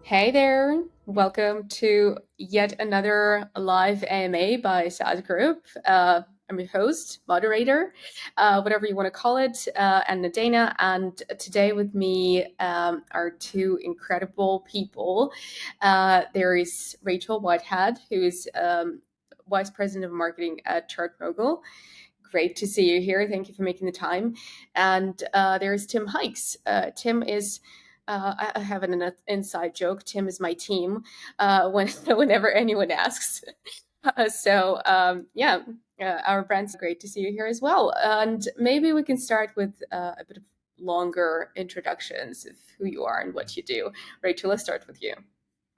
Hey there, welcome to yet another live AMA by saas.group. I'm your host, moderator, whatever you want to call it, Anna Dana. And today with me are two incredible people. There is Rachel Whitehead, who is Vice President of Marketing at ChartMogul. Great to see you here. Thank you for making the time. And there's Tim Heicks. Tim is I have an inside joke. Tim is my team whenever anyone asks. Our brand's great to see you here as well. And maybe we can start with a bit of longer introductions of who you are and what you do. Rachel, let's start with you.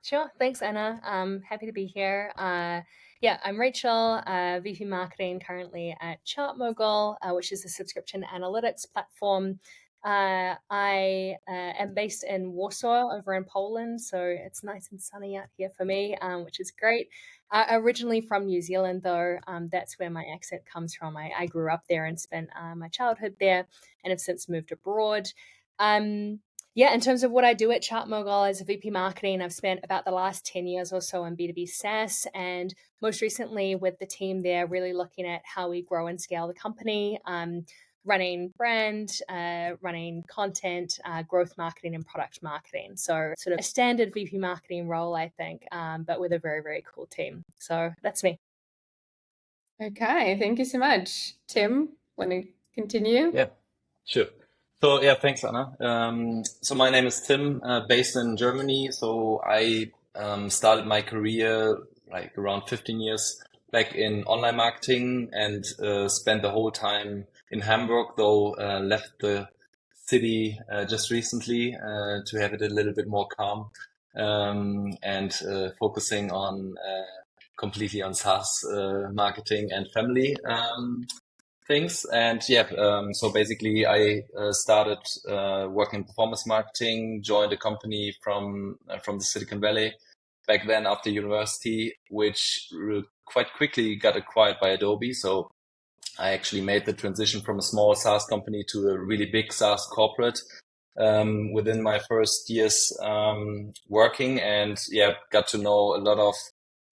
Sure. Thanks, Anna. Happy to be here. I'm Rachel, VP Marketing currently at ChartMogul, which is a subscription analytics platform. I am based in Warsaw over in Poland, so it's nice and sunny out here for me, which is great. Originally from New Zealand, though, that's where my accent comes from. I grew up there and spent my childhood there and have since moved abroad. In terms of what I do at ChartMogul as a VP Marketing, I've spent about the last 10 years or so in B2B SaaS, and most recently with the team there, really looking at how we grow and scale the company, running brand, running content, growth marketing, and product marketing. So sort of a standard VP Marketing role, I think, but with a very, very cool team. So that's me. Okay, thank you so much. Tim, want to continue? Yeah, sure. So yeah, thanks, Anna. So my name is Tim, based in Germany. So I started my career like around 15 years back in online marketing and spent the whole time in Hamburg, though left the city just recently to have it a little bit more calm and focusing on completely on SaaS marketing and family things. And so basically I started working in performance marketing, joined a company from the Silicon Valley back then after university, which quite quickly got acquired by Adobe. So I actually made the transition from a small SaaS company to a really big SaaS corporate within my first years working, and got to know a lot of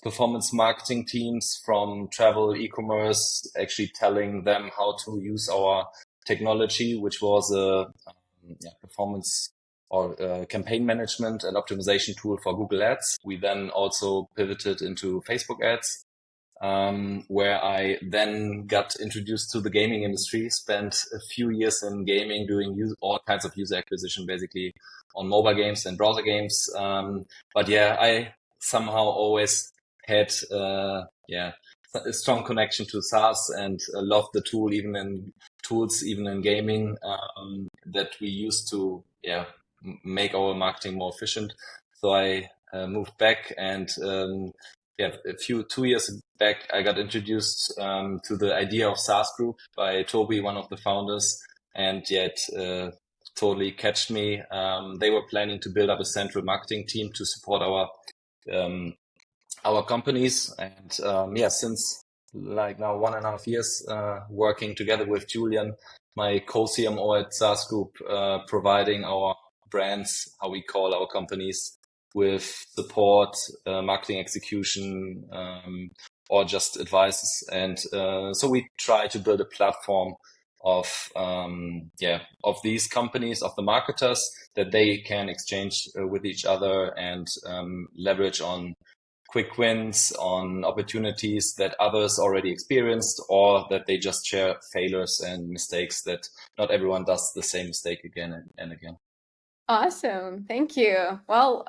performance marketing teams from travel, e-commerce, actually telling them how to use our technology, which was a performance or campaign management and optimization tool for Google Ads. We then also pivoted into Facebook ads, where I then got introduced to the gaming industry, spent a few years in gaming doing all kinds of user acquisition, basically on mobile games and browser games. I somehow always had a strong connection to SaaS and loved the tool, even in gaming, that we used to make our marketing more efficient. So I moved back, and 2 years back I got introduced to the idea of SaaS Group by Toby, one of the founders, and totally catched me. They were planning to build up a central marketing team to support our companies, and since like now 1.5 years working together with Julian, my co-CMO at SaaS Group, providing our brands, how we call our companies, with support, marketing execution, or just advice. And so we try to build a platform of these companies, of the marketers, that they can exchange with each other and leverage on quick wins, on opportunities that others already experienced, or that they just share failures and mistakes, that not everyone does the same mistake again and again. Awesome. Thank you. Well,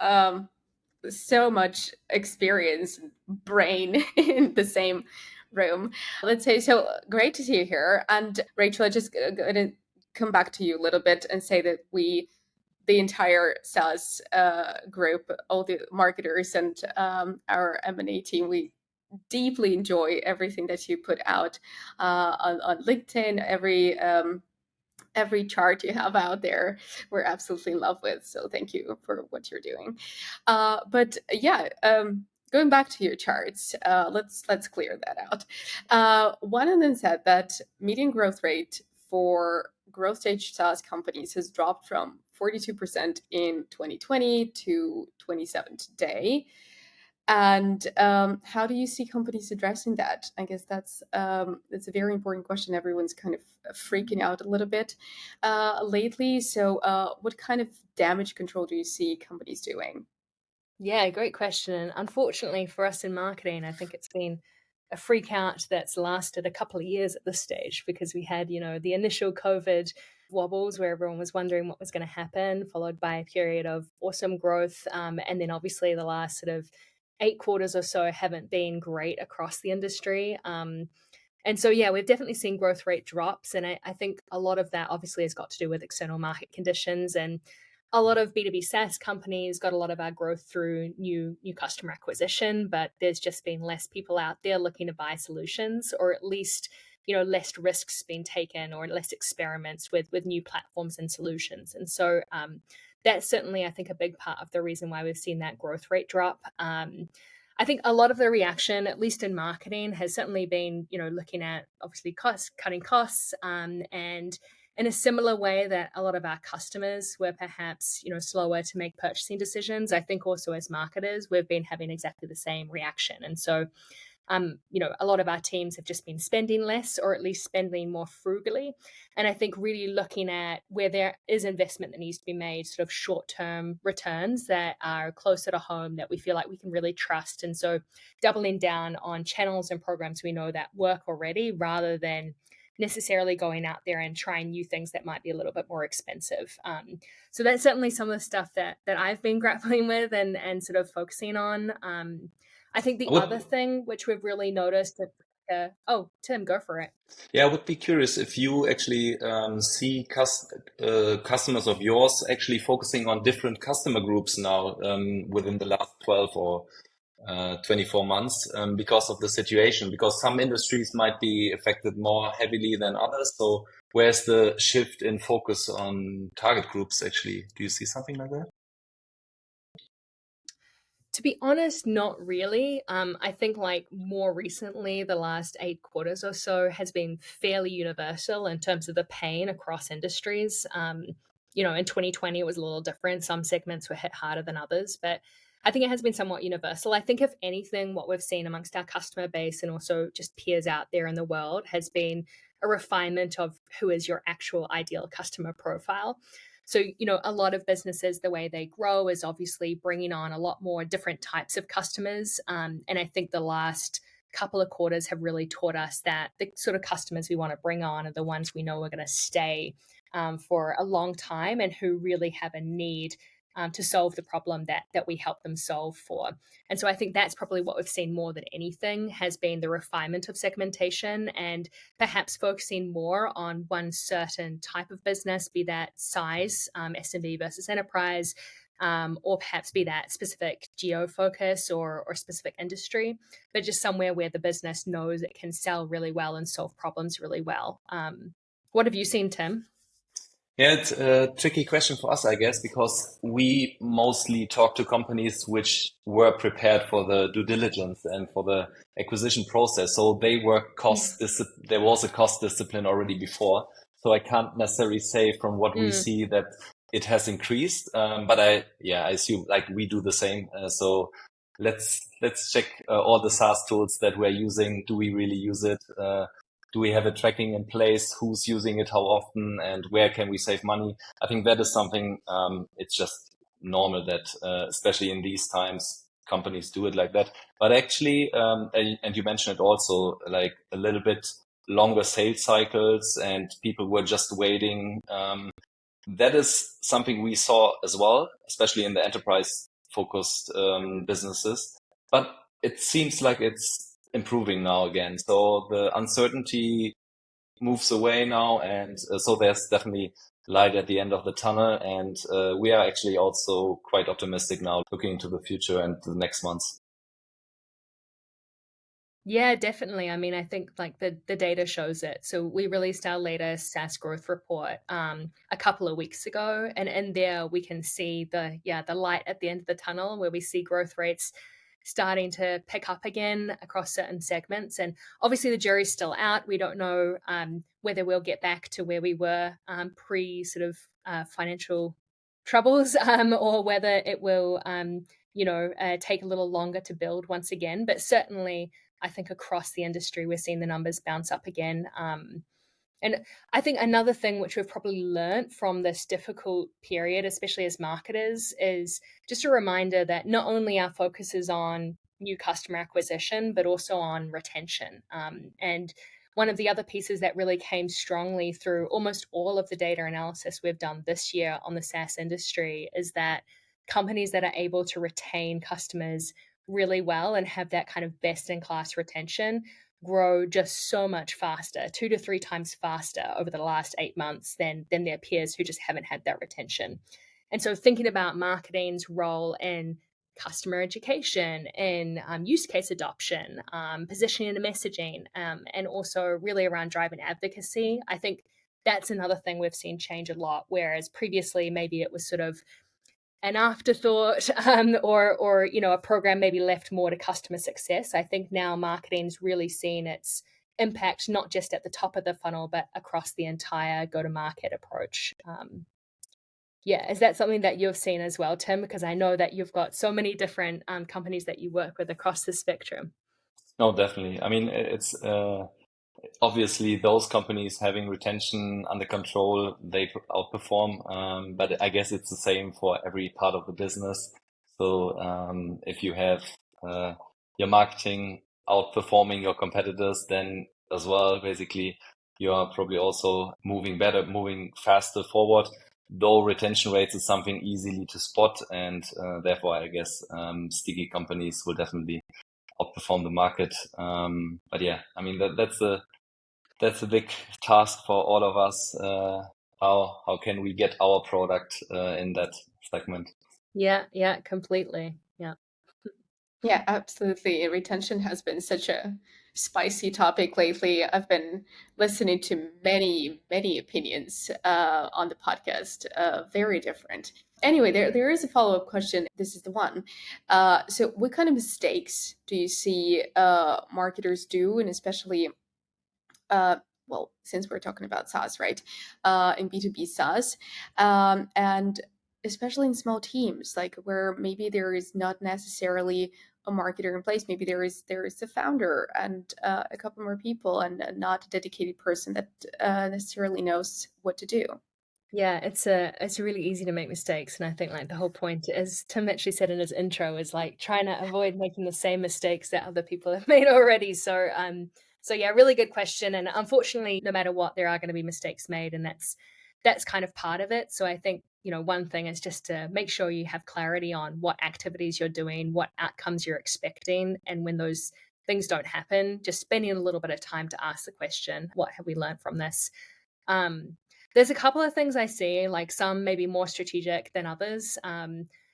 so much experience, brain in the same room. Let's say, so great to see you here. And Rachel, I just going to come back to you a little bit and say that the entire SaaS group, all the marketers and our M&A team, we deeply enjoy everything that you put out on LinkedIn, every chart you have out there, we're absolutely in love with. So thank you for what you're doing. Going back to your charts, let's clear that out. One of them said that median growth rate for growth stage SaaS companies has dropped from 42% in 2020 to 27 today. And how do you see companies addressing that? I guess that's a very important question. Everyone's kind of freaking out a little bit lately. So what kind of damage control do you see companies doing? Yeah, great question. And unfortunately for us in marketing, I think it's been a freak out that's lasted a couple of years at this stage, because we had, the initial COVID wobbles where everyone was wondering what was going to happen, followed by a period of awesome growth. And then obviously the last sort of 8 quarters or so haven't been great across the industry. And so, yeah, we've definitely seen growth rate drops. And I think a lot of that obviously has got to do with external market conditions. And a lot of B2B SaaS companies got a lot of our growth through new customer acquisition, but there's just been less people out there looking to buy solutions, or at least, less risks being taken, or less experiments with new platforms and solutions. And so that's certainly, I think, a big part of the reason why we've seen that growth rate drop. I think a lot of the reaction, at least in marketing, has certainly been, looking at obviously cutting costs, and in a similar way that a lot of our customers were perhaps, slower to make purchasing decisions. I think also as marketers, we've been having exactly the same reaction. And so, a lot of our teams have just been spending less, or at least spending more frugally. And I think really looking at where there is investment that needs to be made, sort of short-term returns that are closer to home, that we feel like we can really trust. And so doubling down on channels and programs we know that work already, rather than necessarily going out there and trying new things that might be a little bit more expensive. So that's certainly some of the stuff that I've been grappling with and sort of focusing on. I think the other thing which we've really noticed that, Tim, go for it. Yeah, I would be curious if you actually see customers of yours actually focusing on different customer groups now within the last 12 or 24 months because of the situation, because some industries might be affected more heavily than others. So where's the shift in focus on target groups actually? Do you see something like that? To be honest, not really. I think like more recently, the last 8 quarters or so has been fairly universal in terms of the pain across industries. In 2020, it was a little different. Some segments were hit harder than others, but I think it has been somewhat universal. I think if anything, what we've seen amongst our customer base and also just peers out there in the world has been a refinement of who is your actual ideal customer profile. So, a lot of businesses, the way they grow is obviously bringing on a lot more different types of customers. And I think the last couple of quarters have really taught us that the sort of customers we want to bring on are the ones we know are going to stay for a long time, and who really have a need to solve the problem that we help them solve for. And so I think that's probably what we've seen more than anything, has been the refinement of segmentation, and perhaps focusing more on one certain type of business, be that size, SMB versus enterprise, or perhaps be that specific geo focus or specific industry, but just somewhere where the business knows it can sell really well and solve problems really well. What have you seen, Tim? Yeah, it's a tricky question for us, I guess, because we mostly talk to companies which were prepared for the due diligence and for the acquisition process. So they were there was a cost discipline already before. So I can't necessarily say from what we see that it has increased. But I assume like we do the same. So let's check all the SaaS tools that we're using. Do we really use it? Do we have a tracking in place? Who's using it? How often? And where can we save money? I think that is something, it's just normal that, especially in these times, companies do it like that. But actually, and you mentioned it also, like a little bit longer sales cycles and people were just waiting. That is something we saw as well, especially in the enterprise focused businesses. But it seems like it's improving now again. So the uncertainty moves away now. And so there's definitely light at the end of the tunnel. And we are actually also quite optimistic now looking into the future and the next months. Yeah, definitely. I mean, I think like the data shows it. So we released our latest SaaS growth report a couple of weeks ago, and in there we can see the light at the end of the tunnel, where we see growth rates starting to pick up again across certain segments. And obviously the jury's still out. We don't know whether we'll get back to where we were pre sort of financial troubles or whether it will, take a little longer to build once again. But certainly, I think across the industry, we're seeing the numbers bounce up again. And I think another thing which we've probably learned from this difficult period, especially as marketers, is just a reminder that not only our focus is on new customer acquisition, but also on retention. And one of the other pieces that really came strongly through almost all of the data analysis we've done this year on the SaaS industry is that companies that are able to retain customers really well and have that kind of best-in-class retention grow just so much faster, 2 to 3 times faster over the last 8 months than their peers who just haven't had that retention. And so thinking about marketing's role in customer education, in use case adoption, positioning and messaging, and also really around driving advocacy, I think that's another thing we've seen change a lot, whereas previously maybe it was sort of an afterthought or a program maybe left more to customer success. I think now marketing's really seen its impact not just at the top of the funnel but across the entire go-to-market approach. Is that something that you've seen as well, Tim? Because I know that you've got so many different companies that you work with across the spectrum. No, definitely. I mean, it's obviously those companies having retention under control, they outperform. But I guess it's the same for every part of the business. So if you have your marketing outperforming your competitors, then as well, basically, you are probably also moving faster forward. Though retention rates is something easily to spot, and therefore, I guess sticky companies will definitely outperform the market. But yeah, I mean that's a big task for all of us. How can we get our product in that segment? Yeah, completely. Yeah, absolutely. Retention has been such a spicy topic lately. I've been listening to many, many opinions on the podcast, very different. Anyway, there is a follow-up question. This is the one. So what kind of mistakes do you see marketers do, and especially well, since we're talking about SaaS, right? In B2B SaaS, and especially in small teams, like where maybe there is not necessarily a marketer in place. Maybe there is the founder and a couple more people, and not a dedicated person that necessarily knows what to do. Yeah, it's really easy to make mistakes, and I think like the whole point, as Tim actually said in his intro, is like trying to avoid making the same mistakes that other people have made already. So yeah, really good question. And unfortunately, no matter what, there are going to be mistakes made, and that's kind of part of it. So I think, one thing is just to make sure you have clarity on what activities you're doing, what outcomes you're expecting, and when those things don't happen, just spending a little bit of time to ask the question, what have we learned from this? There's a couple of things I see, like some maybe more strategic than others.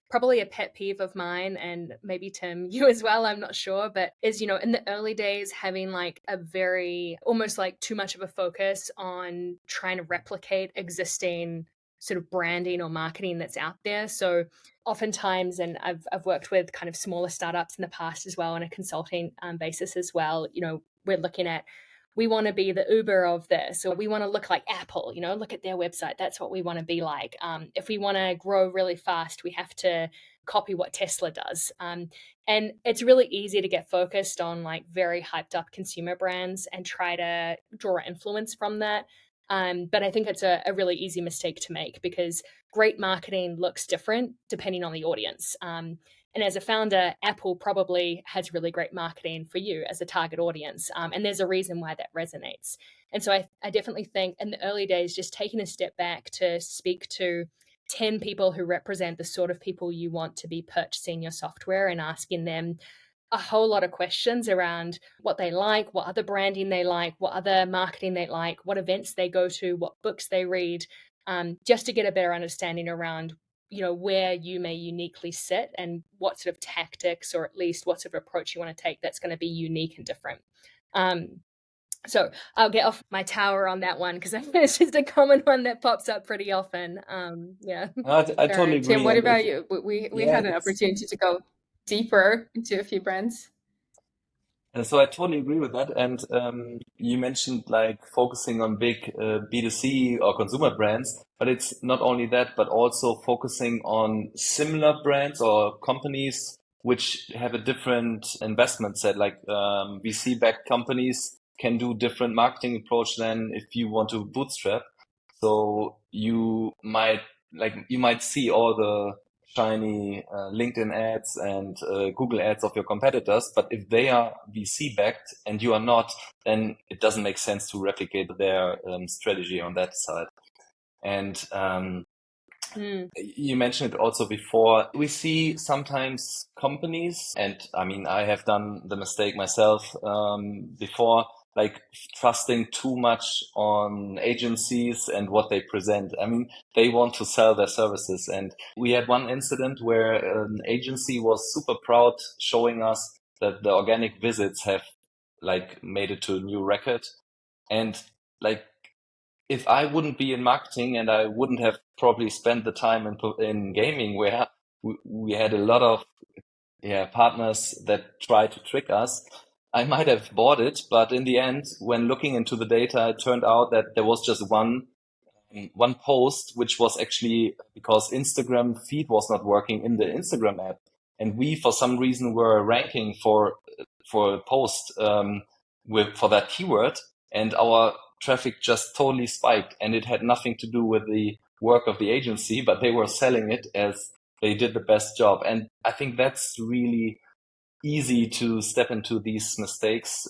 Probably a pet peeve of mine, and maybe Tim, you as well, I'm not sure, but is, in the early days, having like a very, almost like too much of a focus on trying to replicate existing sort of branding or marketing that's out there. So oftentimes, and I've worked with kind of smaller startups in the past as well on a consulting basis as well, we're looking at, we want to be the Uber of this, or we want to look like Apple, look at their website. That's what we want to be like. If we want to grow really fast, we have to copy what Tesla does. And it's really easy to get focused on like very hyped up consumer brands and try to draw influence from that. But I think it's a really easy mistake to make, because great marketing looks different depending on the audience. And as a founder, Apple probably has really great marketing for you as a target audience. And there's a reason why that resonates. And so I definitely think in the early days, just taking a step back to speak to 10 people who represent the sort of people you want to be purchasing your software, and asking them a whole lot of questions around what they like, what other branding they like, what other marketing they like, what events they go to, what books they read, just to get a better understanding around where you may uniquely sit and what sort of tactics, or at least what sort of approach you want to take that's going to be unique and different. So I'll get off my tower on that one, because it's just a common one that pops up pretty often. Yeah. I totally agree. Tim, what about you? We had an opportunity to go. deeper into a few brands. So I totally agree with that. And you mentioned like focusing on big B2C or consumer brands, but it's not only that, but also focusing on similar brands or companies which have a different investment set. Like VC-backed companies can do different marketing approach than if you want to bootstrap. So you might see all the shiny LinkedIn ads and Google ads of your competitors, but if they are VC backed and you are not, then it doesn't make sense to replicate their strategy on that side. And you mentioned it also before. We see sometimes companies, and I mean, I have done the mistake myself before, like trusting too much on agencies and what they present. I mean, they want to sell their services. And we had one incident where an agency was super proud showing us that the organic visits have like made it to a new record. And like, if I wouldn't be in marketing and I wouldn't have probably spent the time in gaming where we had a lot of partners that try to trick us, I might have bought it. But in the end, when looking into the data, it turned out that there was just one post, which was actually because Instagram feed was not working in the Instagram app. And we, for some reason, were ranking for a post for that keyword, and our traffic just totally spiked. And it had nothing to do with the work of the agency, but they were selling it as they did the best job. And I think that's really easy to step into these mistakes,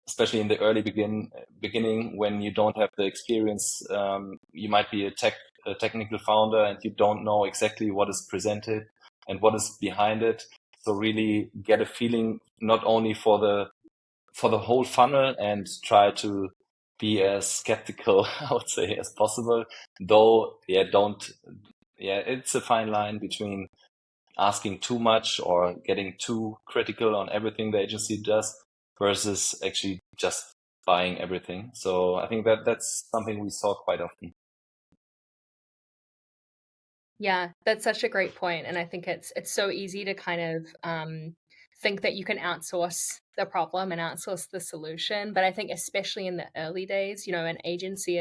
especially in the early beginning when you don't have the experience. You might be a technical founder and you don't know exactly what is presented and what is behind it. So really get a feeling not only for the whole funnel and try to be as skeptical, I would say, as possible. Though, it's a fine line between asking too much or getting too critical on everything the agency does versus actually just buying everything. So I think that's something we saw quite often. Yeah, that's such a great point. And I think it's so easy to kind of think that you can outsource the problem and outsource the solution. But I think especially in the early days, an agency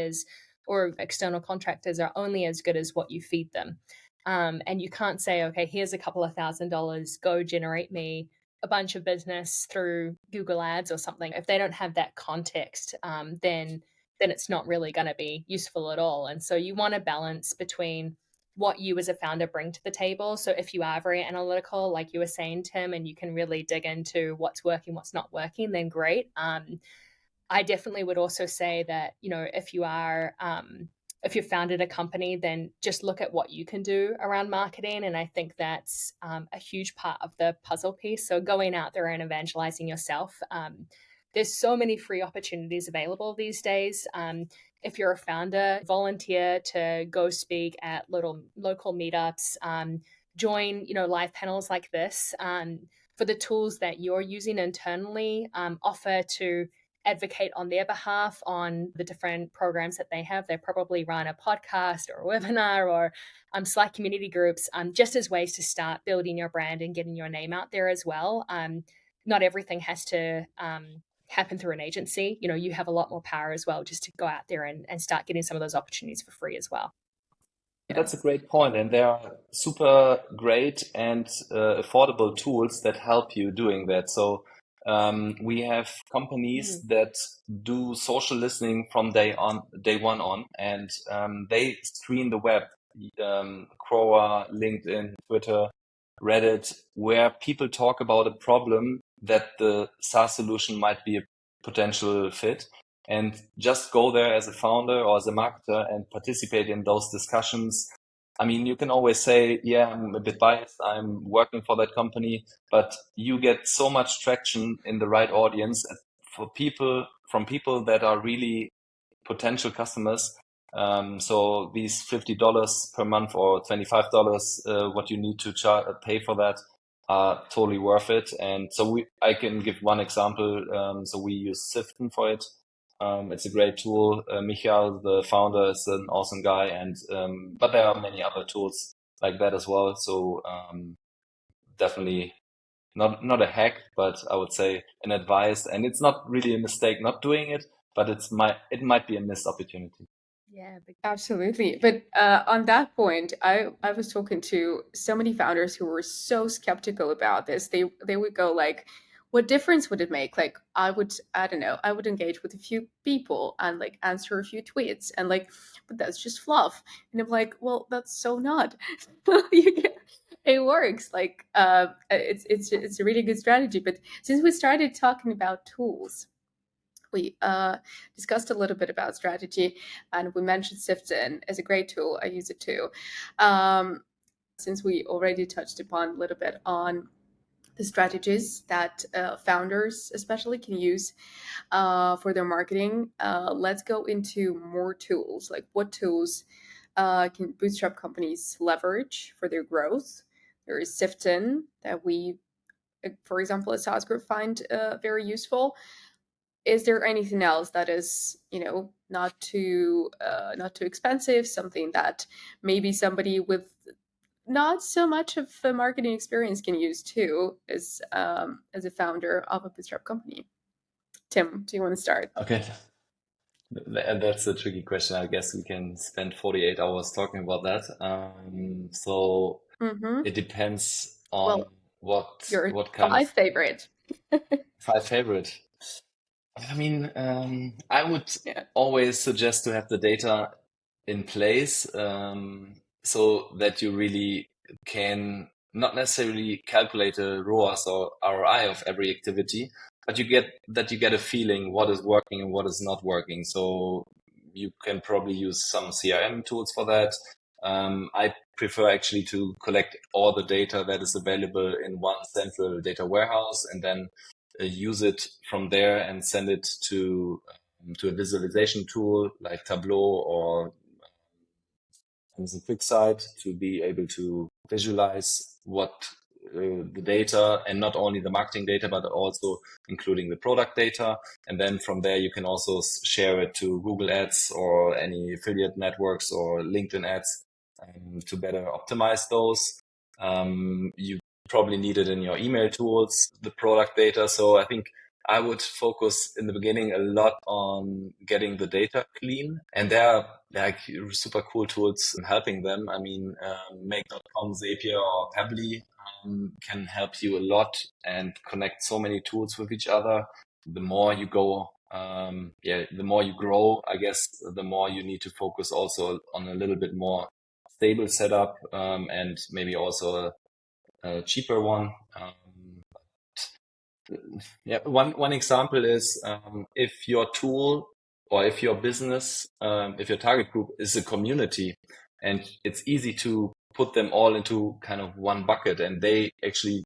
or external contractors are only as good as what you feed them. And you can't say, okay, here's a couple of $1,000, go generate me a bunch of business through Google Ads or something. If they don't have that context, then it's not really going to be useful at all. And so you want to balance between what you as a founder bring to the table. So if you are very analytical, like you were saying, Tim, and you can really dig into what's working, what's not working, then great. I definitely would also say that, if you've founded a company, then just look at what you can do around marketing. And I think that's a huge part of the puzzle piece. So going out there and evangelizing yourself. There's so many free opportunities available these days. If you're a founder, volunteer to go speak at local meetups, join, live panels like this. For the tools that you're using internally, offer to advocate on their behalf on the different programs that they have. They probably run a podcast or a webinar or Slack community groups, just as ways to start building your brand and getting your name out there as well. Not everything has to happen through an agency. You have a lot more power as well just to go out there and start getting some of those opportunities for free as well. That's a great point, and there are super great and affordable tools that help you doing that. So we have companies that do social listening from day one on, and they screen the web, Quora, LinkedIn, Twitter, Reddit, where people talk about a problem that the SaaS solution might be a potential fit. And just go there as a founder or as a marketer and participate in those discussions. I mean, you can always say, yeah, I'm a bit biased, I'm working for that company, but you get so much traction in the right audience from people that are really potential customers. So these $50 per month or $25, what you need to pay for that, are totally worth it. And so I can give one example. So we use Siften for it. It's a great tool. Michael, the founder, is an awesome guy, and but there are many other tools like that as well. So definitely not a hack, but I would say an advice. And it's not really a mistake not doing it, but it might be a missed opportunity. Yeah, big Absolutely. But on that point, I was talking to so many founders who were so skeptical about this. They would go like, what difference would it make? Like I don't know, I would engage with a few people and like answer a few tweets and like, but that's just fluff. And I'm like, well, that's so not. It works. Like it's a really good strategy. But since we started talking about tools, we discussed a little bit about strategy, and we mentioned Sifton as a great tool. I use it too. Since we already touched upon a little bit on the strategies that founders especially can use for their marketing, let's go into more tools. Like what tools can bootstrap companies leverage for their growth? There is Sifton that we, for example, at SaaS Group find very useful. Is there anything else that is, not too expensive, something that maybe somebody with not so much of a marketing experience can use too, as a founder of a bootstrap company? Tim, do you want to start? Okay. That's a tricky question. I guess we can spend 48 hours talking about that. So Mm-hmm. it depends on Well, your what kind of 5 favorite. 5 favorite. I mean, I would Yeah. always suggest to have the data in place, so that you really can not necessarily calculate a ROAS or ROI of every activity, but you get a feeling what is working and what is not working. So you can probably use some CRM tools for that. I prefer actually to collect all the data that is available in one central data warehouse and then use it from there and send it to a visualization tool like Tableau or as a quick site to be able to visualize what the data, and not only the marketing data, but also including the product data. And then from there, you can also share it to Google Ads or any affiliate networks or LinkedIn ads to better optimize those. You probably need it in your email tools, the product data. So I think I would focus in the beginning a lot on getting the data clean, and there are like super cool tools helping them. I mean, Make.com, Zapier, or Pabbly can help you a lot and connect so many tools with each other. The more you go, the more you grow, I guess, the more you need to focus also on a little bit more stable setup, and maybe also a cheaper one. Yeah, one example is if your tool or if your business, if your target group is a community, and it's easy to put them all into kind of one bucket, and they actually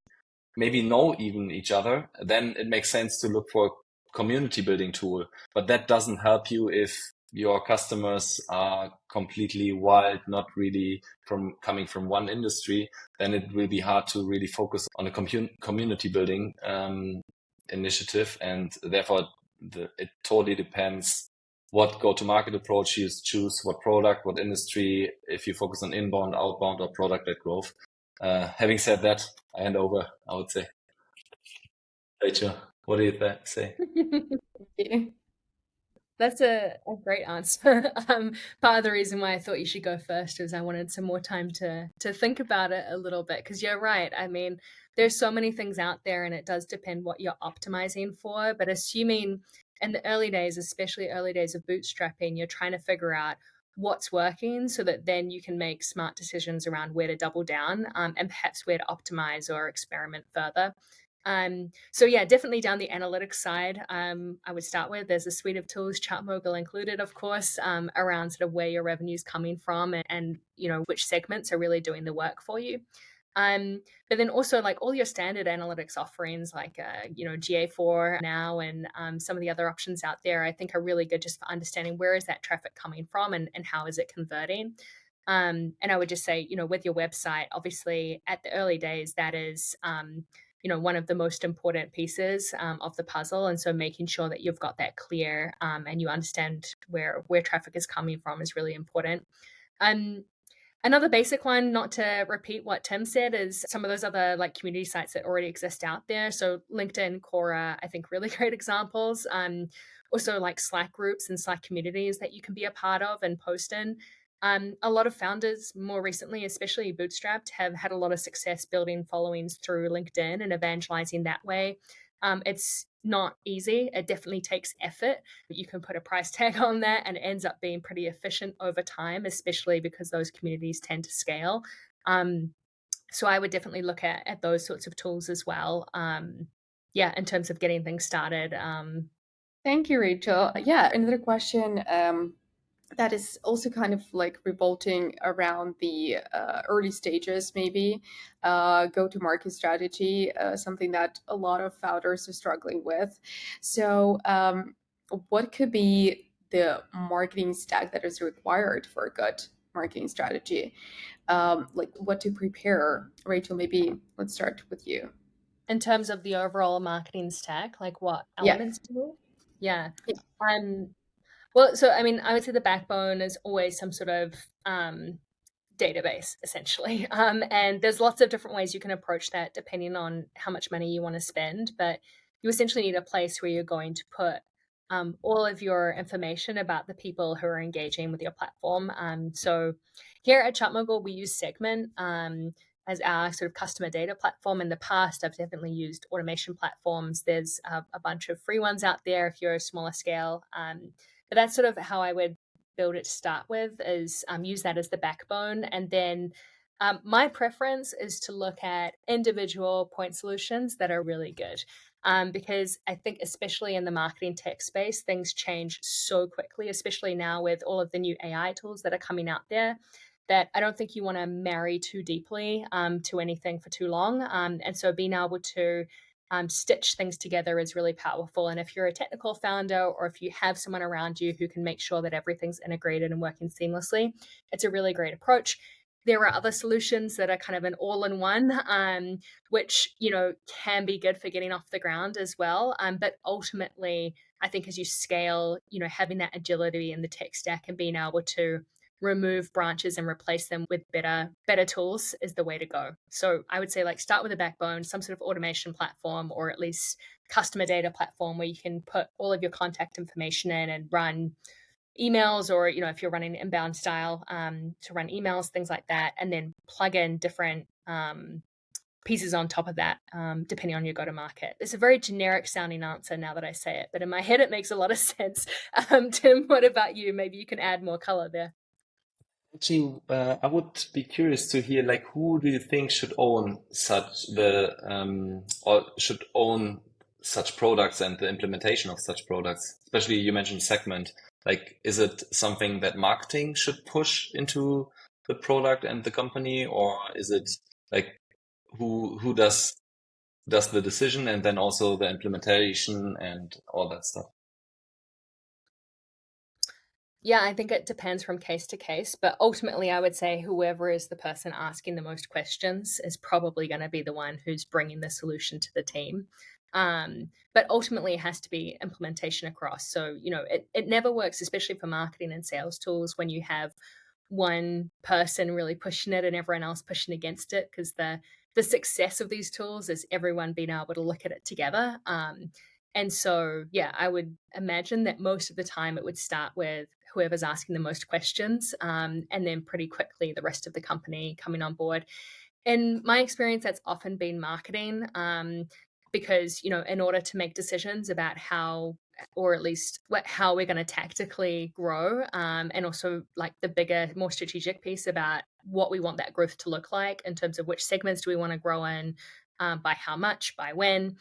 maybe know even each other, then it makes sense to look for a community building tool. But that doesn't help you if your customers are completely wild, not really coming from one industry. Then it will be hard to really focus on a community building initiative, and therefore it totally depends what go-to-market approach you choose, what product, what industry, if you focus on inbound, outbound, or product-led growth. Having said that, I hand over, I would say. Rachel, what do you say? Yeah. That's a great answer. Part of the reason why I thought you should go first is I wanted some more time to think about it a little bit, because you're right. I mean, there's so many things out there, and it does depend what you're optimizing for. But assuming in the early days, especially early days of bootstrapping, you're trying to figure out what's working so that then you can make smart decisions around where to double down, and perhaps where to optimize or experiment further. So yeah, definitely down the analytics side, I would start with, there's a suite of tools, ChartMogul included, of course, around sort of where your revenue is coming from, and which segments are really doing the work for you. But then also like all your standard analytics offerings like GA4 now, and some of the other options out there, I think are really good just for understanding where is that traffic coming from, and how is it converting. And I would just say, with your website, obviously at the early days, that is one of the most important pieces of the puzzle. And so making sure that you've got that clear, and you understand where traffic is coming from is really important. Um, Another basic one, not to repeat what Tim said, is some of those other like community sites that already exist out there. So LinkedIn, Quora, I think really great examples. Also like Slack groups and Slack communities that you can be a part of and post in. A lot of founders more recently, especially bootstrapped, have had a lot of success building followings through LinkedIn and evangelizing that way. It's not easy. It definitely takes effort. You can put a price tag on that and it ends up being pretty efficient over time, especially because those communities tend to scale. So I would definitely look at those sorts of tools as well. Yeah, in terms of getting things started. Thank you, Rachel. Yeah, another question that is also kind of like revolting around the early stages, maybe go-to-market strategy, something that a lot of founders are struggling with. So what could be the marketing stack that is required for a good marketing strategy? Like what to prepare? Rachel, maybe let's start with you. In terms of the overall marketing stack, like what Yeah. elements do? Yeah. Yeah. Well, so I mean, I would say the backbone is always some sort of database, essentially. And there's lots of different ways you can approach that depending on how much money you want to spend. But you essentially need a place where you're going to put all of your information about the people who are engaging with your platform. So here at ChartMogul, we use Segment as our sort of customer data platform. In the past, I've definitely used automation platforms. There's a bunch of free ones out there if you're a smaller scale. But that's sort of how I would build it to start with, is use that as the backbone. And then my preference is to look at individual point solutions that are really good. Because I think, especially in the marketing tech space, things change so quickly, especially now with all of the new AI tools that are coming out there, that I don't think you want to marry too deeply to anything for too long. And so being able to stitch things together is really powerful. And if you're a technical founder or if you have someone around you who can make sure that everything's integrated and working seamlessly, it's a really great approach. There are other solutions that are kind of an all-in-one, which, can be good for getting off the ground as well. But ultimately, I think as you scale, having that agility in the tech stack and being able to remove branches and replace them with better tools is the way to go. So I would say start with a backbone, some sort of automation platform, or at least customer data platform where you can put all of your contact information in and run emails, or if you're running inbound style, to run emails, things like that, and then plug in different pieces on top of that, depending on your go-to-market. It's a very generic sounding answer now that I say it, but in my head it makes a lot of sense. Tim, what about you? Maybe you can add more color there. Actually, I would be curious to hear, who do you think should own or should own such products and the implementation of such products? Especially, you mentioned Segment. Is it something that marketing should push into the product and the company, or is it who does the decision and then also the implementation and all that stuff? Yeah, I think it depends from case to case, but ultimately I would say whoever is the person asking the most questions is probably going to be the one who's bringing the solution to the team. But ultimately it has to be implementation across. So, it never works, especially for marketing and sales tools, when you have one person really pushing it and everyone else pushing against it, because the success of these tools is everyone being able to look at it together. And so, yeah, I would imagine that most of the time it would start with whoever's asking the most questions, and then pretty quickly the rest of the company coming on board. In my experience, that's often been marketing, because, in order to make decisions about how, or at least how we're going to tactically grow, and also the bigger, more strategic piece about what we want that growth to look like in terms of which segments do we want to grow in, by how much, by when,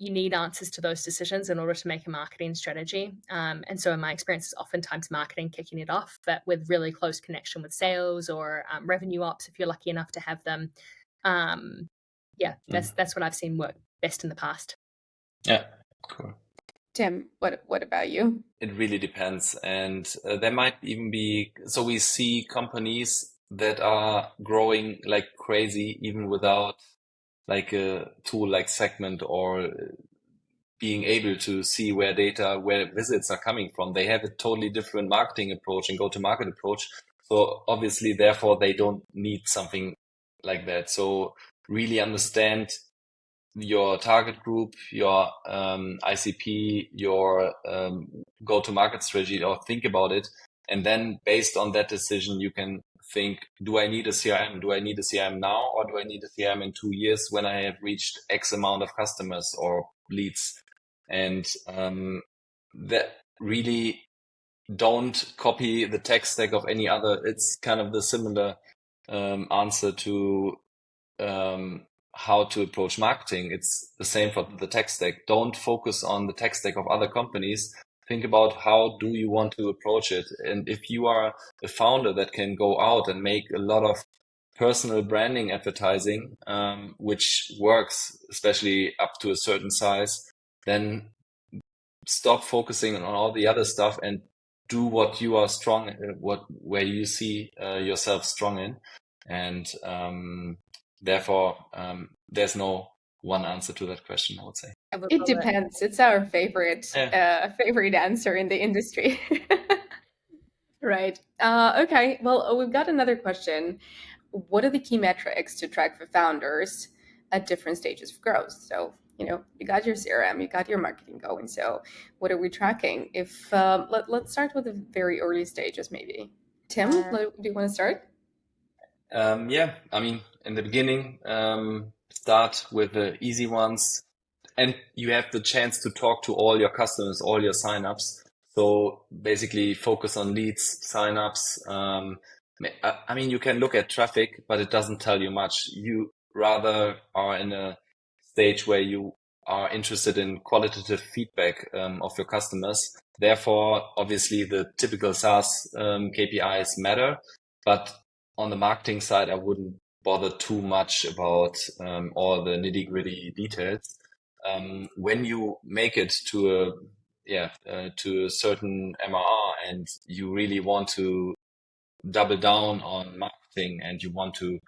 you need answers to those decisions in order to make a marketing strategy. And so in my experience, it's oftentimes marketing kicking it off, but with really close connection with sales or revenue ops, if you're lucky enough to have them. That's what I've seen work best in the past. Yeah, cool. Tim, what about you? It really depends. And there might even be, so we see companies that are growing like crazy, even without a tool like Segment or being able to see where visits are coming from. They have a totally different marketing approach and go-to-market approach. So obviously, therefore, they don't need something like that. So really understand your target group, your ICP, your go-to-market strategy, or think about it. And then based on that decision, you can think, do I need a CRM? Do I need a CRM now, or do I need a CRM in 2 years when I have reached X amount of customers or leads? And that really don't copy the tech stack of any other. It's kind of the similar answer to how to approach marketing. It's the same for the tech stack. Don't focus on the tech stack of other companies. Think about how do you want to approach it. And if you are a founder that can go out and make a lot of personal branding advertising, which works, especially up to a certain size, then stop focusing on all the other stuff and do what you are strong, where you see yourself strong in. And therefore, there's no one answer to that question, I would say. It depends. It's our favorite favorite answer in the industry. Right. Okay. Well, we've got another question. What are the key metrics to track for founders at different stages of growth? So, you got your CRM, you got your marketing going. So, what are we tracking? If let's start with the very early stages, maybe. Tim, do you want to start? Yeah, I mean, in the beginning, start with the easy ones, and you have the chance to talk to all your customers, all your signups. So basically focus on leads, signups. I mean, you can look at traffic, but it doesn't tell you much. You rather are in a stage where you are interested in qualitative feedback of your customers. Therefore, obviously, the typical SaaS KPIs matter, but on the marketing side, I wouldn't bother too much about all the nitty-gritty details. When you make it to a certain MRR and you really want to double down on marketing and you want to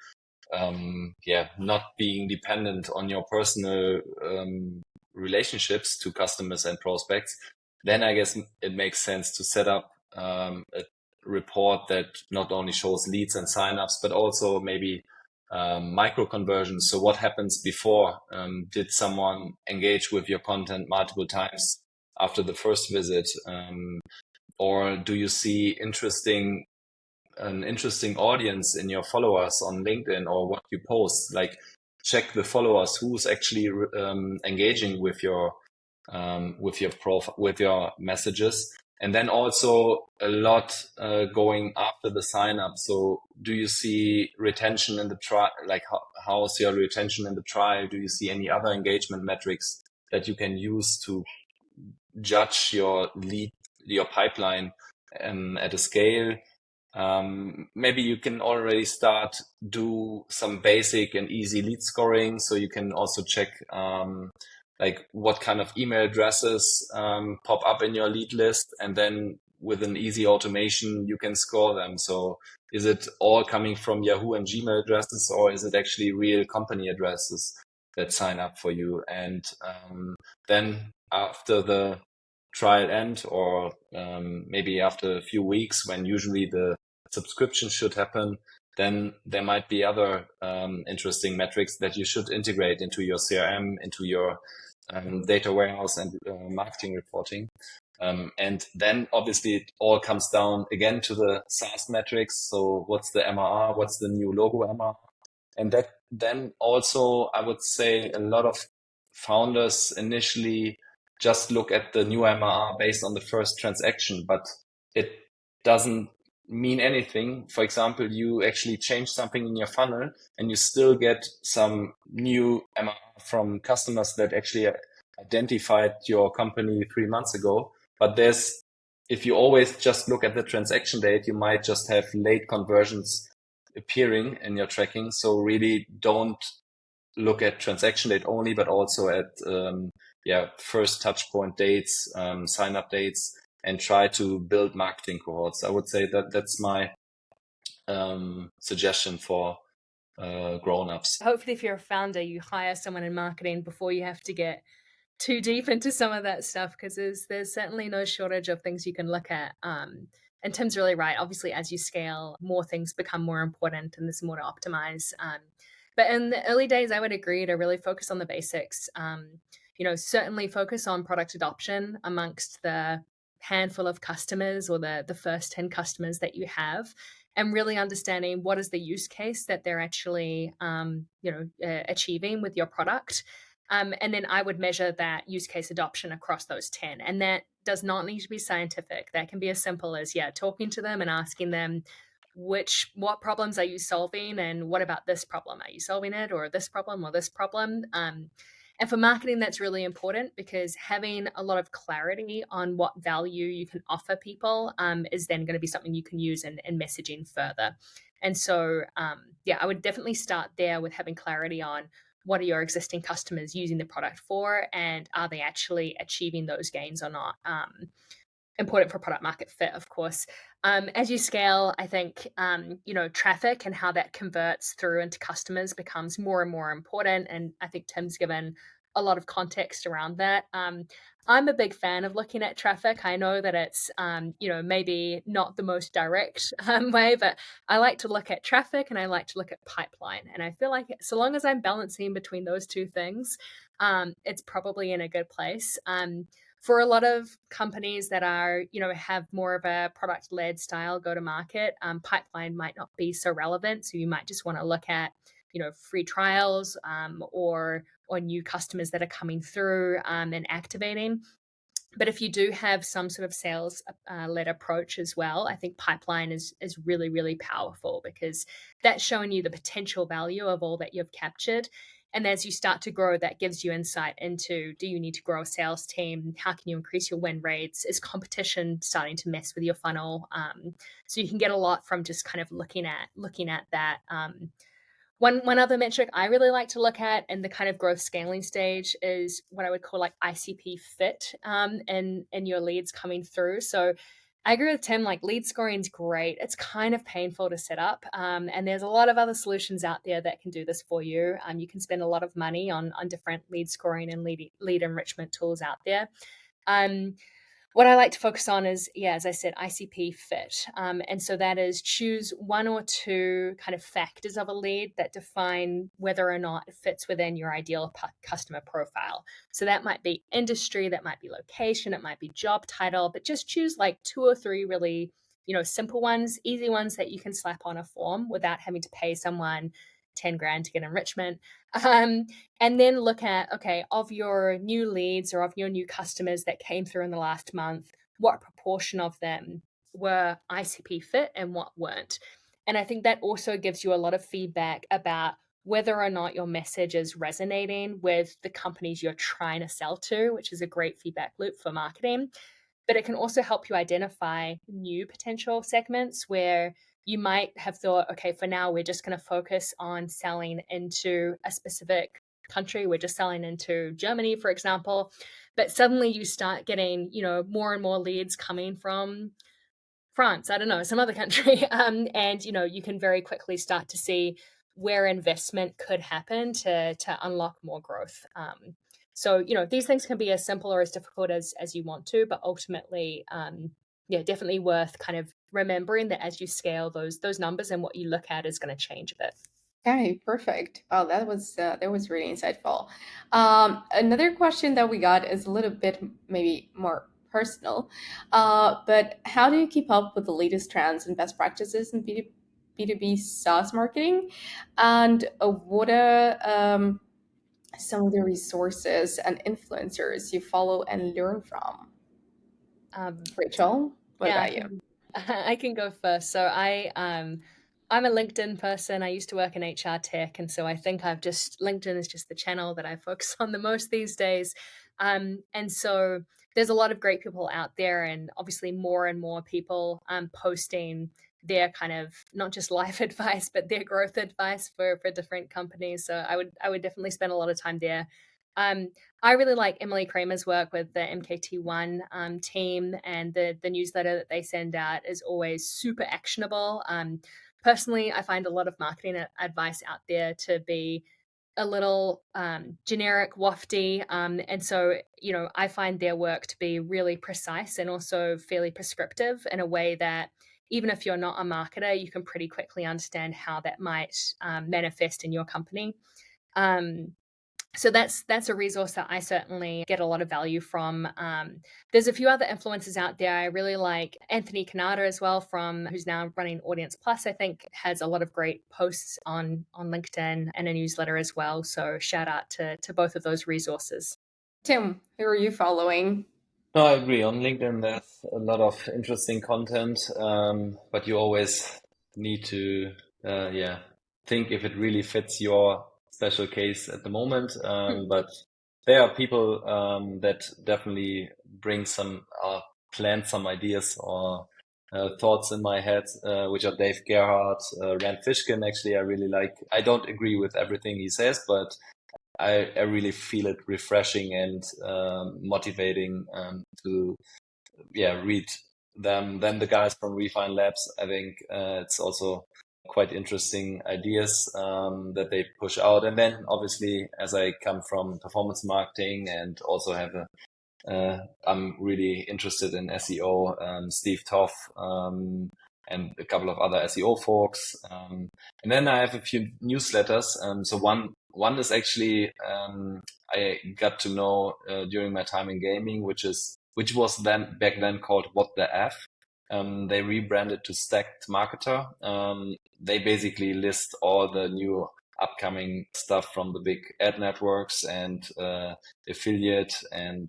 not being dependent on your personal relationships to customers and prospects, then I guess it makes sense to set up a report that not only shows leads and signups, but also maybe micro conversions. So what happens before? Did someone engage with your content multiple times after the first visit? Or do you see an interesting audience in your followers on LinkedIn or what you post? Like check the followers, who's actually engaging with your with your messages. And then also a lot going after the sign up. So do you see retention in the trial? Like how's your retention in the trial? Do you see any other engagement metrics that you can use to judge your pipeline at a scale? Maybe you can already do some basic and easy lead scoring. So you can also check like what kind of email addresses pop up in your lead list, and then with an easy automation you can score them. So is it all coming from Yahoo and Gmail addresses, or is it actually real company addresses that sign up for you? And then after the trial end, or maybe after a few weeks when usually the subscription should happen, then there might be other interesting metrics that you should integrate into your CRM, into your data warehouse and marketing reporting. And then obviously it all comes down again to the SaaS metrics. So what's the MRR? What's the new logo MRR? And that then also, I would say a lot of founders initially just look at the new MRR based on the first transaction, but it doesn't mean anything. For example, you actually change something in your funnel and you still get some new MRR from customers that actually identified your company 3 months ago. But if you always just look at the transaction date, you might just have late conversions appearing in your tracking. So really don't look at transaction date only, but also at first touch point dates, sign up dates, and try to build marketing cohorts. I would say that's my suggestion for grown-ups. Hopefully, if you're a founder, you hire someone in marketing before you have to get too deep into some of that stuff, because there's certainly no shortage of things you can look at. And and Tim's really right. Obviously, as you scale, more things become more important and there's more to optimize. But in the early days, I would agree to really focus on the basics. Certainly focus on product adoption amongst the handful of customers or the first 10 customers that you have, and really understanding what is the use case that they're actually achieving with your product. And then I would measure that use case adoption across those 10. And that does not need to be scientific. That can be as simple as, talking to them and asking them, what problems are you solving? And what about this problem? Are you solving it, or this problem, or this problem? And for marketing, that's really important, because having a lot of clarity on what value you can offer people is then going to be something you can use in messaging further. And so, I would definitely start there with having clarity on what are your existing customers using the product for, and are they actually achieving those gains or not? Important for product market fit, of course. As you scale, I think, traffic and how that converts through into customers becomes more and more important. And I think Tim's given a lot of context around that. I'm a big fan of looking at traffic. I know that it's, maybe not the most direct way, but I like to look at traffic and I like to look at pipeline. And I feel like so long as I'm balancing between those two things, it's probably in a good place. For a lot of companies that are, have more of a product-led style go-to-market, pipeline might not be so relevant. So you might just want to look at, free trials or new customers that are coming through and activating. But if you do have some sort of sales led approach as well, I think pipeline is really, really powerful, because that's showing you the potential value of all that you've captured. And as you start to grow, that gives you insight into, do you need to grow a sales team? How can you increase your win rates? Is competition starting to mess with your funnel? So you can get a lot from just kind of looking at that. One other metric I really like to look at in the kind of growth scaling stage is what I would call like ICP fit in your leads coming through. So I agree with Tim, like lead scoring is great. It's kind of painful to set up. And there's a lot of other solutions out there that can do this for you. You can spend a lot of money on different lead scoring and lead enrichment tools out there. What I like to focus on is, as I said, ICP fit. And so that is choose one or two kind of factors of a lead that define whether or not it fits within your ideal customer profile. So that might be industry, that might be location, it might be job title, but just choose like 2 or 3 really, simple ones, easy ones that you can slap on a form without having to pay someone 10 grand to get enrichment. And then look at, okay, of your new leads or of your new customers that came through in the last month, what proportion of them were ICP fit and what weren't? And I think that also gives you a lot of feedback about whether or not your message is resonating with the companies you're trying to sell to, which is a great feedback loop for marketing. But it can also help you identify new potential segments where you might have thought, okay, for now, we're just going to focus on selling into a specific country. We're just selling into Germany, for example. But suddenly you start getting, more and more leads coming from France, I don't know, some other country. And, you can very quickly start to see where investment could happen to unlock more growth. So, these things can be as simple or as difficult as you want to, but ultimately, definitely worth kind of remembering that as you scale, those numbers and what you look at is going to change a bit. Okay, perfect. Wow, that was really insightful. Another question that we got is a little bit maybe more personal, but how do you keep up with the latest trends and best practices in B2B SaaS marketing? And what are some of the resources and influencers you follow and learn from? Rachel, what about you? I can go first. So I'm a LinkedIn person. I used to work in HR tech, and so I think LinkedIn is just the channel that I focus on the most these days. And so there's a lot of great people out there, and obviously more and more people posting their kind of not just life advice, but their growth advice for different companies. So I would definitely spend a lot of time there. I really like Emily Kramer's work with the MKT1 team, and the newsletter that they send out is always super actionable. Personally, I find a lot of marketing advice out there to be a little generic, wafty. And so, I find their work to be really precise and also fairly prescriptive in a way that even if you're not a marketer, you can pretty quickly understand how that might manifest in your company. So that's a resource that I certainly get a lot of value from. There's a few other influencers out there. I really like Anthony Canada as well, who's now running Audience Plus. I think has a lot of great posts on LinkedIn and a newsletter as well. So shout out to both of those resources. Tim, who are you following? No, I agree. On LinkedIn, there's a lot of interesting content, but you always need to, think if it really fits your special case at the moment. But there are people that definitely bring plant some ideas or thoughts in my head, which are Dave Gerhardt, Rand Fishkin. Actually, I really like. I don't agree with everything he says, but I really feel it refreshing and motivating to read them. Then the guys from Refine Labs, I think it's also quite interesting ideas that they push out. And then obviously, as I come from performance marketing and also have I'm really interested in SEO, Steve Toff, and a couple of other SEO folks. And then I have a few newsletters. So one is actually I got to know during my time in gaming, which was then back then called What the F. They rebranded to Stacked Marketer. They basically list all the new upcoming stuff from the big ad networks and affiliate and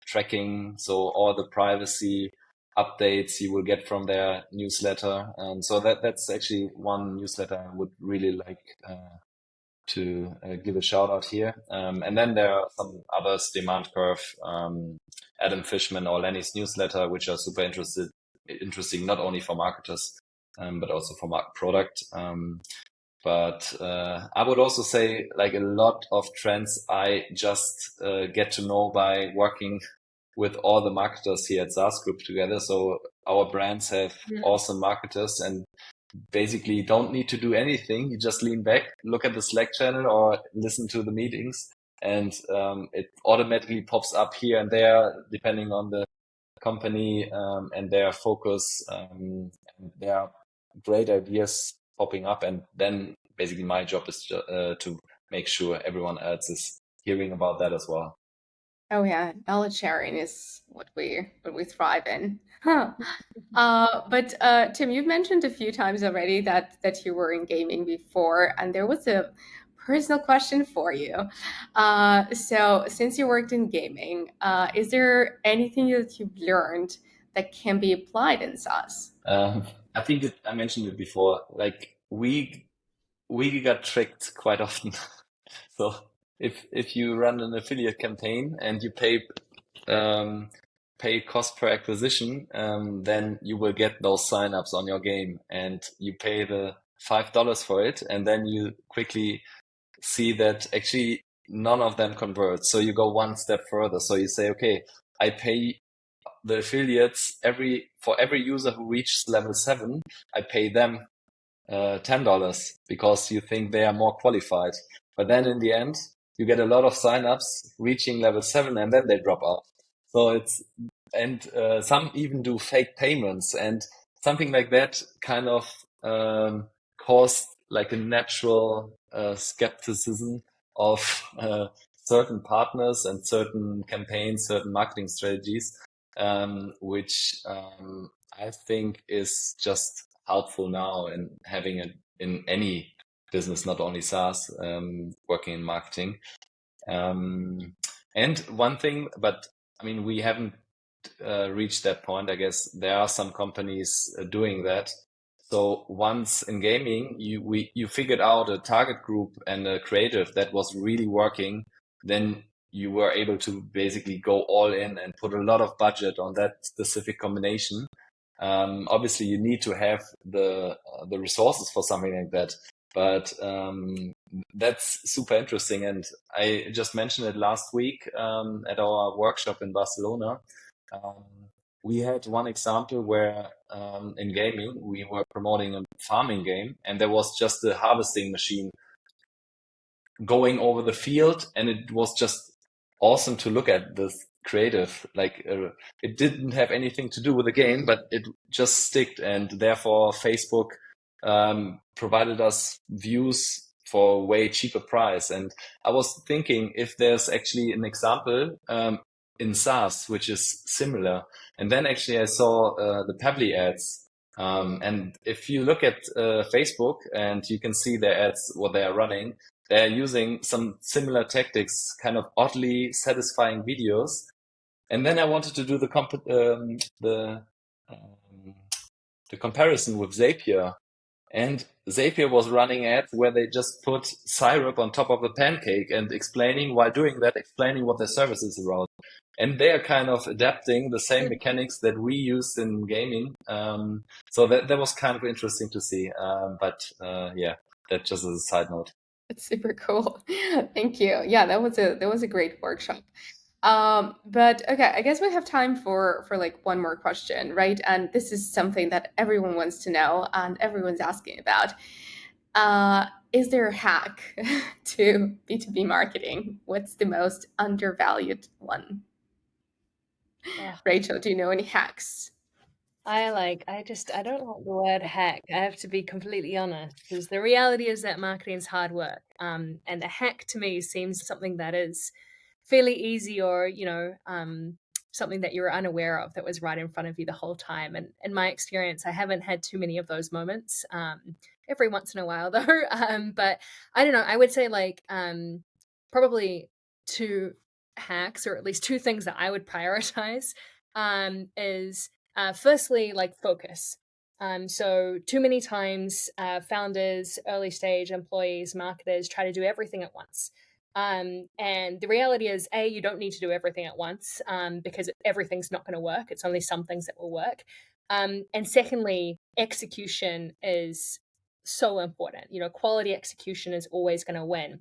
tracking. So all the privacy updates you will get from their newsletter. So that's actually one newsletter I would really like to give a shout out here. And then there are some others, Demand Curve, Adam Fishman or Lenny's newsletter, which are super interesting, not only for marketers, but also for product. But I would also say like a lot of trends I just get to know by working with all the marketers here at SaaS Group together. So our brands have awesome marketers and basically don't need to do anything. You just lean back, look at the Slack channel or listen to the meetings, and it automatically pops up here and there depending on the company and their focus. And there are great ideas popping up, and then basically my job is to make sure everyone else is hearing about that as well. Oh yeah, knowledge sharing is what we thrive in. But Tim, you've mentioned a few times already that you were in gaming before, and there was a personal question for you. So since you worked in gaming, is there anything that you've learned that can be applied in SaaS? I think I mentioned it before. Like we got tricked quite often. So if you run an affiliate campaign and you pay cost per acquisition, then you will get those signups on your game, and you pay the $5 for it, and then you quickly see that actually none of them convert. So you go one step further. So you say, okay, I pay the affiliates for every user who reaches level 7, I pay them $10 because you think they are more qualified. But then in the end, you get a lot of signups reaching level 7 and then they drop out. So some even do fake payments, and something like that kind of caused like a natural skepticism of certain partners and certain campaigns, certain marketing strategies, which I think is just helpful now in having it in any business, not only SaaS, working in marketing. And one thing, but I mean, we haven't reached that point. I guess there are some companies doing that. So once in gaming, you figured out a target group and a creative that was really working, then you were able to basically go all in and put a lot of budget on that specific combination. Obviously, you need to have the resources for something like that, but that's super interesting. And I just mentioned it last week at our workshop in Barcelona. We had one example where in gaming we were promoting a farming game, and there was just a harvesting machine going over the field, and it was just awesome to look at this creative. Like it didn't have anything to do with the game, but it just sticked, and therefore Facebook provided us views for a way cheaper price. And I was thinking if there's actually an example in SaaS which is similar. And then actually I saw the Pabbly ads. And if you look at Facebook and you can see their ads, what they are running, they're using some similar tactics, kind of oddly satisfying videos. And then I wanted to do the comparison with Zapier. And Zapier was running ads where they just put syrup on top of a pancake and explaining what their service is about. And they are kind of adapting the same mechanics that we used in gaming. So that was kind of interesting to see. Yeah, that just as a side note. It's super cool. Thank you. Yeah, that was a great workshop. But okay, I guess we have time for like one more question, right? And this is something that everyone wants to know and everyone's asking about. Is there a hack to B2B marketing? What's the most undervalued one? Rachel, do you know any hacks? I don't like the word hack. I have to be completely honest, because the reality is that marketing is hard work. And the hack to me seems something that is fairly easy, or something that you were unaware of that was right in front of you the whole time. And in my experience, I haven't had too many of those moments. Every once in a while though. But I don't know. I would say probably two hacks, or at least two things that I would prioritize. Is firstly, like, focus. So too many times, founders, early stage employees, marketers try to do everything at once. And the reality is, A, you don't need to do everything at once, because everything's not going to work. It's only some things that will work. And secondly, execution is so important. Quality execution is always going to win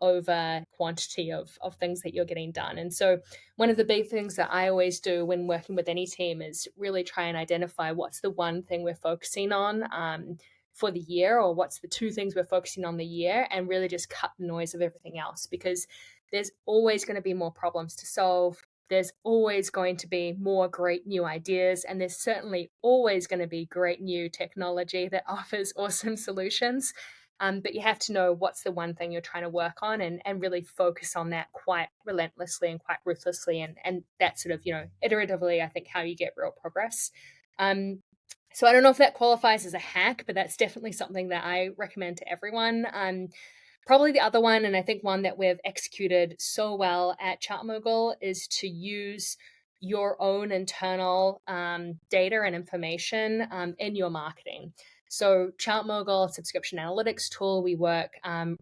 over quantity of things that you're getting done. And so one of the big things that I always do when working with any team is really try and identify what's the one thing we're focusing on for the year, or what's the two things we're focusing on the year, and really just cut the noise of everything else, because there's always going to be more problems to solve. There's always going to be more great new ideas, and there's certainly always going to be great new technology that offers awesome solutions. But you have to know what's the one thing you're trying to work on, and really focus on that quite relentlessly and quite ruthlessly. And that sort of, iteratively, I think, how you get real progress. So I don't know if that qualifies as a hack, but that's definitely something that I recommend to everyone. Probably the other one, and I think one that we've executed so well at ChartMogul, is to use your own internal data and information in your marketing. So ChartMogul, subscription analytics tool, we work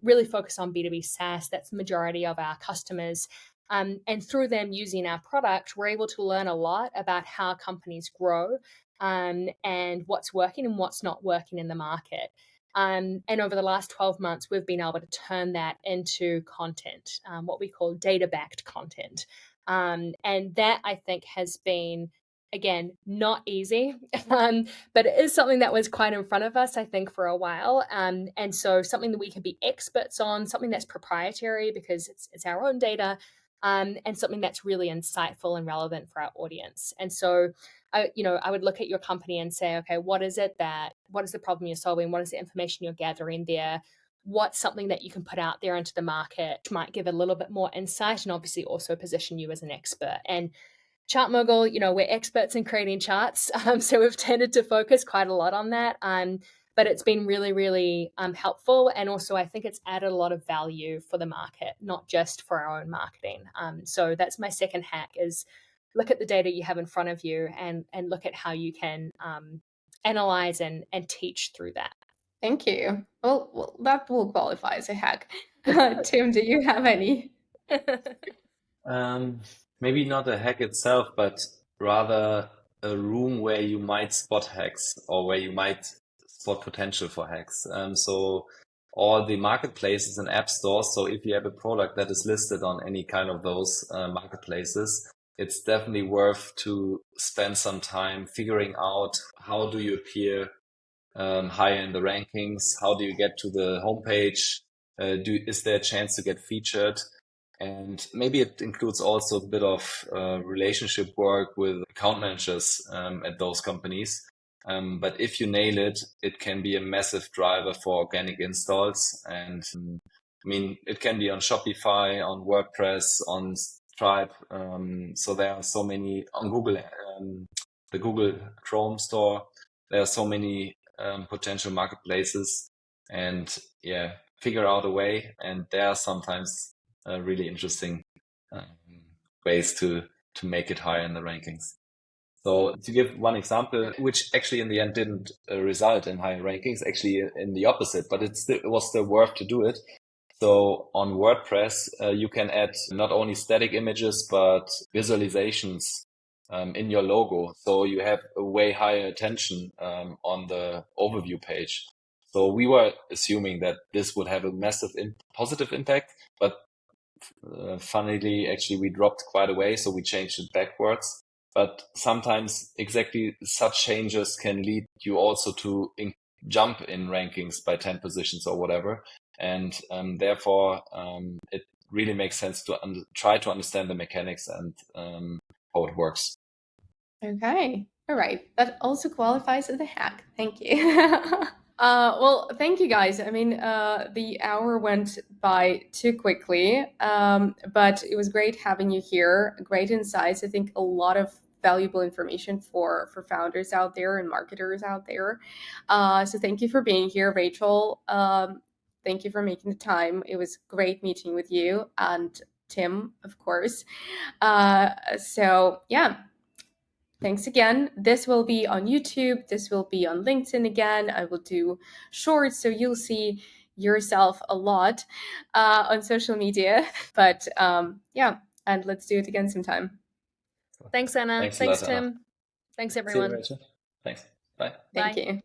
really focus on B2B SaaS. That's the majority of our customers. And through them using our product, we're able to learn a lot about how companies grow, and what's working and what's not working in the market. And over the last 12 months, we've been able to turn that into content, what we call data-backed content. And that, I think, has been, again, not easy, but it is something that was quite in front of us, I think, for a while. And so something that we can be experts on, something that's proprietary because it's our own data, and something that's really insightful and relevant for our audience. And so I would look at your company and say, okay, what is the problem you're solving? What is the information you're gathering there? What's something that you can put out there into the market, which might give a little bit more insight and obviously also position you as an expert? And ChartMogul, we're experts in creating charts. So we've tended to focus quite a lot on that. But it's been really, really helpful. And also, I think it's added a lot of value for the market, not just for our own marketing. So that's my second hack, is look at the data you have in front of you, and look at how you can analyze and teach through that. Thank you. Well, that will qualify as a hack. Tim, do you have any? Maybe not a hack itself, but rather a room where you might spot hacks, or where you might spot potential for hacks. So all the marketplaces and app stores. So if you have a product that is listed on any kind of those marketplaces, it's definitely worth to spend some time figuring out how do you appear higher in the rankings, how do you get to the homepage, is there a chance to get featured? And maybe it includes also a bit of relationship work with account managers at those companies. But if you nail it, it can be a massive driver for organic installs. And I mean, it can be on Shopify, on WordPress, on Stripe. So there are so many on Google, the Google Chrome store. There are so many potential marketplaces, and yeah, figure out a way. And there are sometimes really interesting ways to make it higher in the rankings. So to give one example, which actually in the end didn't result in higher rankings, actually in the opposite, but it was still worth to do it. So on WordPress, you can add not only static images, but visualizations in your logo. So you have a way higher attention on the overview page. So we were assuming that this would have a massive positive impact, but funnily, actually, we dropped quite a way, so we changed it backwards. But sometimes exactly such changes can lead you also to jump in rankings by 10 positions or whatever. And therefore, it really makes sense to try to understand the mechanics and how it works. Okay. All right. That also qualifies as a hack. Thank you. Well, thank you guys. I mean, the hour went by too quickly, but it was great having you here. Great insights. I think a lot of valuable information for founders out there and marketers out there. So thank you for being here, Rachel. Thank you for making the time. It was great meeting with you and Tim, of course. So yeah. Thanks again. This will be on YouTube. This will be on LinkedIn again. I will do shorts, so you'll see yourself a lot on social media. But yeah, and let's do it again sometime. Thanks, Anna. Thanks, Tim. Thanks, everyone. See you, Rachel. Thanks. Bye. Thank you.